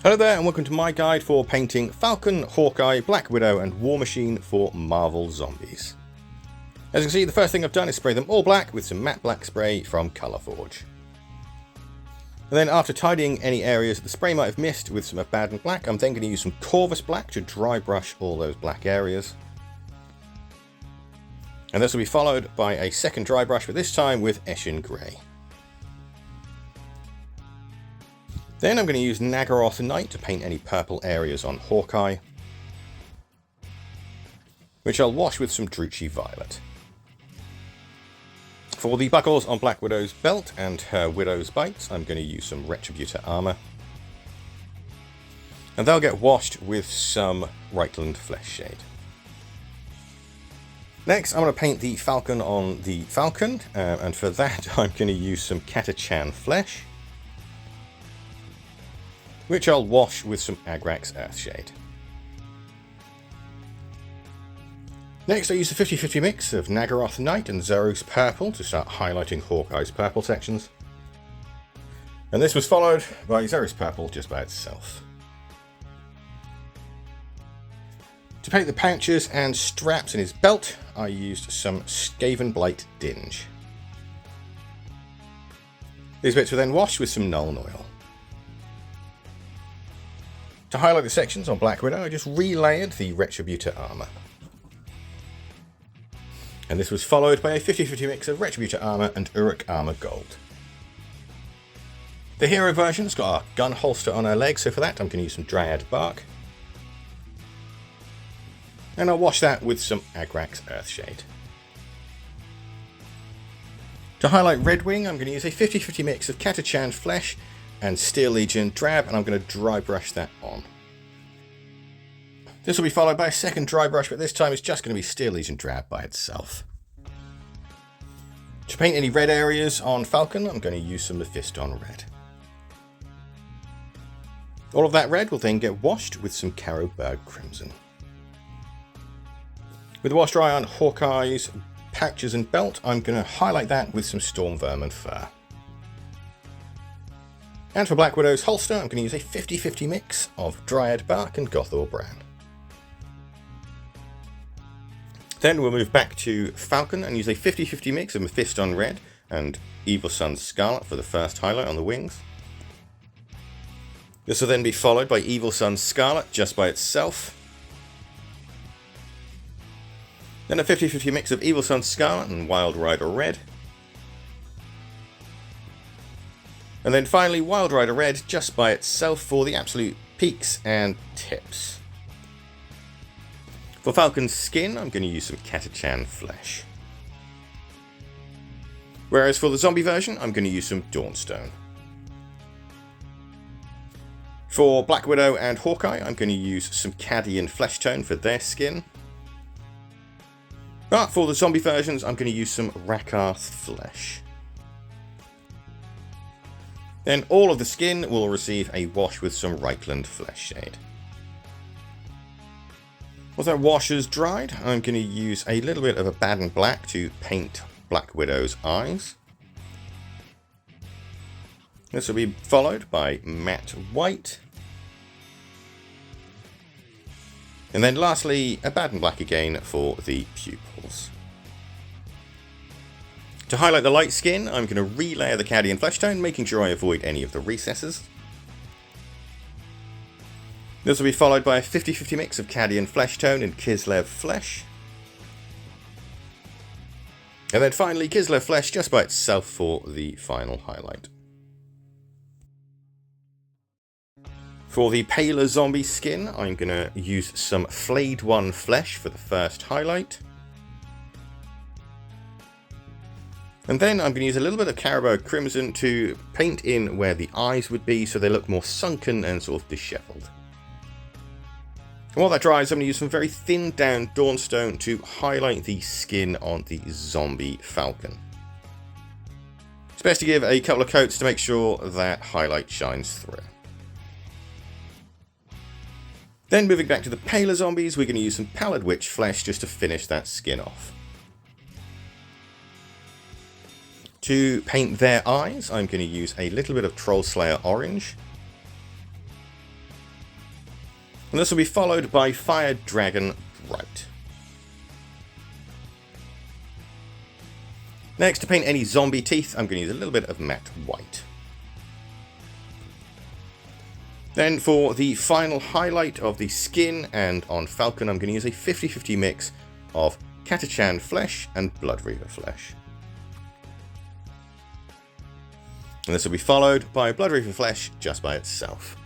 Hello there and welcome to my guide for painting Falcon, Hawkeye, Black Widow and War Machine for Marvel Zombies. As you can see, the first thing I've done is spray them all black with some matte black spray from Colourforge. And then after tidying any areas that the spray might have missed with some abandoned black, I'm then going to use some Corvus black to dry brush all those black areas. And this will be followed by a second dry brush, but this time with Eshin Grey. Then I'm going to use Nagaroth Night to paint any purple areas on Hawkeye, which I'll wash with some Druchii Violet. For the buckles on Black Widow's belt and her Widow's bites, I'm going to use some Retributor armour, and they'll get washed with some Reichland Flesh Shade. Next, I'm going to paint the Falcon on the Falcon, and for that I'm going to use some Catachan Flesh, which I'll wash with some Agrax Earthshade. Next I use a 50-50 mix of Nagaroth Night and Zerus Purple to start highlighting Hawkeye's purple sections. And this was followed by Zerus Purple just by itself. To paint the pouches and straps in his belt, I used some Skaven Blight Dinge. These bits were then washed with some Nuln Oil. To highlight the sections on Black Widow, I just relayered the Retributor armour. And this was followed by a 50-50 mix of Retributor armour and Uruk armour gold. The hero version's got a gun holster on her leg, so for that I'm going to use some Dryad bark. And I'll wash that with some Agrax Earthshade. To highlight Redwing, I'm going to use a 50-50 mix of Catachan Flesh and Steel Legion Drab, and I'm going to dry brush that on. This will be followed by a second dry brush, but this time it's just going to be Steel Legion Drab by itself. To paint any red areas on Falcon, I'm going to use some Mephiston Red. All of that red will then get washed with some Carroburg Crimson. With the wash dry on Hawkeye's pouches and belt, I'm going to highlight that with some Storm Vermin Fur. And for Black Widow's holster, I'm going to use a 50-50 mix of Dryad Bark and Gothor Bran. Then we'll move back to Falcon and use a 50-50 mix of Mephiston Red and Evil Sunz Scarlet for the first highlight on the wings. This will then be followed by Evil Sunz Scarlet just by itself. Then a 50-50 mix of Evil Sunz Scarlet and Wild Rider Red. And then finally Wild Rider Red just by itself for the absolute peaks and tips. For Falcon's skin, I'm going to use some Catachan Flesh. Whereas for the zombie version, I'm going to use some Dawnstone. For Black Widow and Hawkeye, I'm going to use some Cadian Flesh Tone for their skin. But for the zombie versions, I'm going to use some Rakarth Flesh. Then all of the skin will receive a wash with some Reichland Flesh Shade. Once that wash is dried, I'm going to use a little bit of Abaddon Black to paint Black Widow's eyes. This will be followed by matte white. And then lastly, Abaddon Black again for the pupils. To highlight the light skin, I'm going to relayer the Cadian Flesh Tone, making sure I avoid any of the recesses. This will be followed by a 50-50 mix of Cadian Flesh Tone and Kislev Flesh. And then finally Kislev Flesh just by itself for the final highlight. For the paler zombie skin, I'm going to use some Flayed One Flesh for the first highlight. And then I'm going to use a little bit of Carroburg Crimson to paint in where the eyes would be so they look more sunken and sort of dishevelled. And while that dries, I'm going to use some very thinned down Dawnstone to highlight the skin on the zombie Falcon. It's best to give a couple of coats to make sure that highlight shines through. Then moving back to the paler zombies, we're going to use some Pallid Witch Flesh just to finish that skin off. To paint their eyes, I'm going to use a little bit of Troll Slayer Orange. And this will be followed by Fire Dragon Bright. Next, to paint any zombie teeth, I'm going to use a little bit of matte white. Then for the final highlight of the skin and on Falcon, I'm going to use a 50-50 mix of Catachan flesh and Blood Reaver flesh. And this will be followed by Blood Reaver flesh just by itself.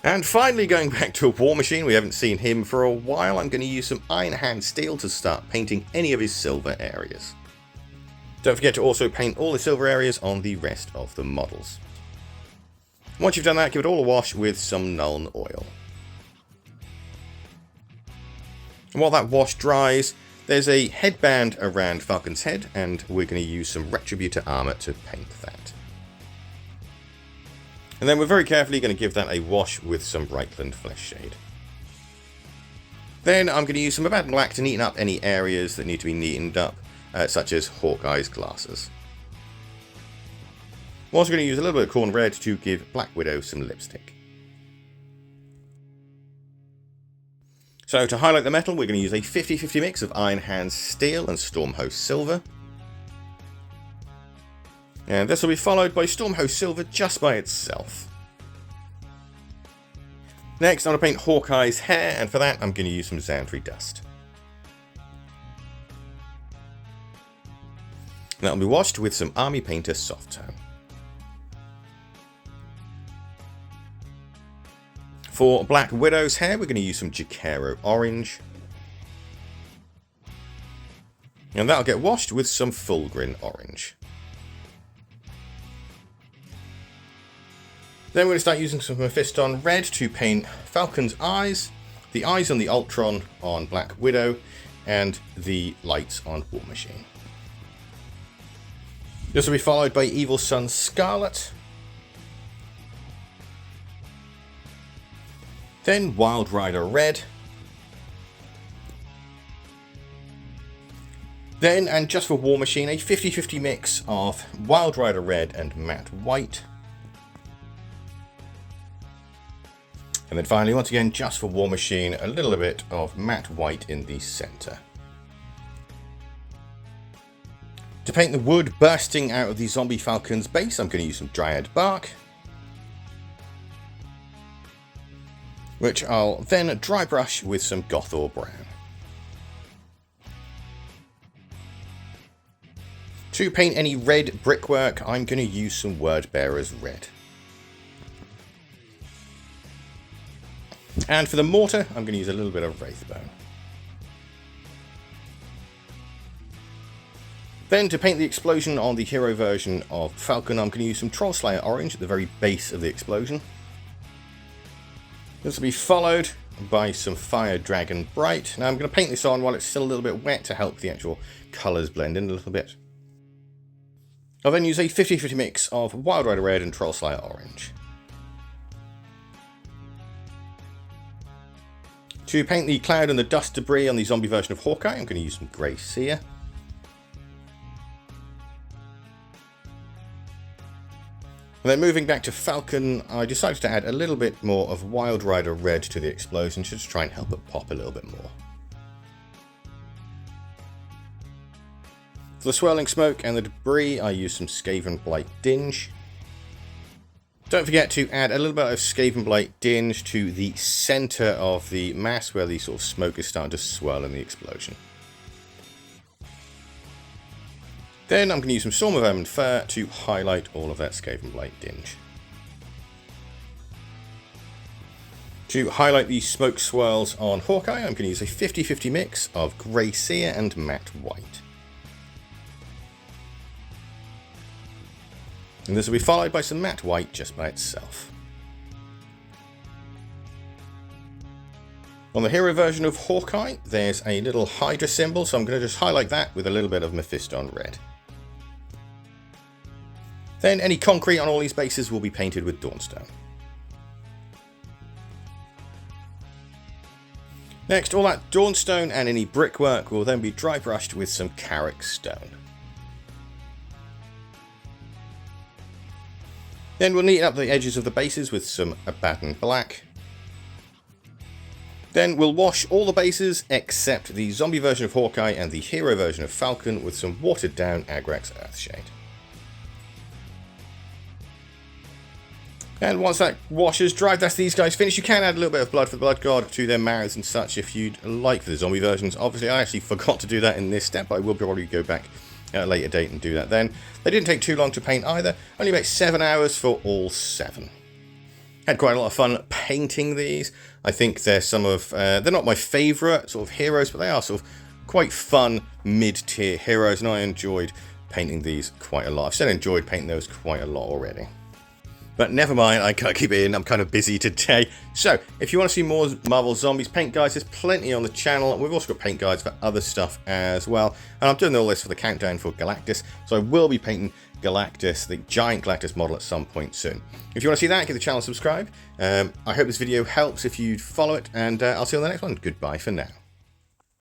And finally, going back to a War Machine, we haven't seen him for a while, I'm going to use some Iron Hand Steel to start painting any of his silver areas. Don't forget to also paint all the silver areas on the rest of the models. Once you've done that, give it all a wash with some Nuln Oil. And while that wash dries, there's a headband around Falcon's head, and we're going to use some Retributor armor to paint that. And then we're very carefully going to give that a wash with some Brightland Flesh Shade. Then I'm going to use some Abaddon Black to neaten up any areas that need to be neatened up, such as Hawkeye's glasses. I'm also going to use a little bit of Corn Red to give Black Widow some lipstick. So to highlight the metal, we're going to use a 50-50 mix of Iron Hand Steel and Stormhost Silver. And this will be followed by Stormhost Silver just by itself. Next, I'm going to paint Hawkeye's hair, and for that I'm going to use some Xandri Dust. And that will be washed with some Army Painter Soft Tone. For Black Widow's hair, we're going to use some Jacaro Orange. And that'll get washed with some Fulgrin Orange. Then we're going to start using some Mephiston Red to paint Falcon's eyes, the eyes on the Ultron on Black Widow, and the lights on War Machine. This will be followed by Evil Sun Scarlet. Then Wild Rider Red. Then, and just for War Machine, a 50-50 mix of Wild Rider Red and Matte White. And then finally, once again, just for War Machine, a little bit of matte white in the center. To paint the wood bursting out of the Zombie Falcon's base, I'm going to use some Dryad Bark, which I'll then dry brush with some Gothor Brown. To paint any red brickwork, I'm going to use some Wordbearer's Red. And for the mortar, I'm going to use a little bit of Wraithbone. Then to paint the explosion on the hero version of Falcon, I'm going to use some Trollslayer Orange at the very base of the explosion. This will be followed by some Fire Dragon Bright. Now I'm going to paint this on while it's still a little bit wet to help the actual colours blend in a little bit. I'll then use a 50-50 mix of Wild Rider Red and Trollslayer Orange. To paint the cloud and the dust debris on the zombie version of Hawkeye, I'm going to use some Grey Seer. And then moving back to Falcon, I decided to add a little bit more of Wild Rider Red to the explosion, just to try and help it pop a little bit more. For the swirling smoke and the debris, I use some Skaven Blight Dinge. Don't forget to add a little bit of Skaven Blight Dinge to the center of the mass where the sort of smoke is starting to swirl in the explosion. Then I'm going to use some Storm of Ermine Fur to highlight all of that Skaven Blight Dinge. To highlight the smoke swirls on Hawkeye, I'm going to use a 50-50 mix of Grey Seer and Matte White. And this will be followed by some Matte White just by itself. On the hero version of Hawkeye, there's a little Hydra symbol, so I'm going to just highlight that with a little bit of Mephiston Red. Then any concrete on all these bases will be painted with Dawnstone. Next, all that Dawnstone and any brickwork will then be dry brushed with some Carrick Stone. Then we'll neaten up the edges of the bases with some Abaddon Black. Then we'll wash all the bases except the zombie version of Hawkeye and the hero version of Falcon with some watered down Agrax Earthshade. And once that washes dry, that's these guys finished. You can add a little bit of blood for the Blood God to their mouths and such if you'd like for the zombie versions. Obviously, I actually forgot to do that in this step, but I will probably go back at a later date and do that then. They didn't take too long to paint either, only about 7 hours for all 7. Had quite a lot of fun painting these. I think they're some of, they're not my favourite sort of heroes, but they are sort of quite fun mid-tier heroes, and I enjoyed painting these quite a lot. I've still enjoyed painting those quite a lot already. But never mind, I can't keep it in, I'm kind of busy today. So, if you want to see more Marvel Zombies paint guides, there's plenty on the channel. We've also got paint guides for other stuff as well. And I'm doing all this for the countdown for Galactus, so I will be painting Galactus, the giant Galactus model, at some point soon. If you want to see that, give the channel a subscribe. I hope this video helps if you'd follow it, and I'll see you on the next one. Goodbye for now.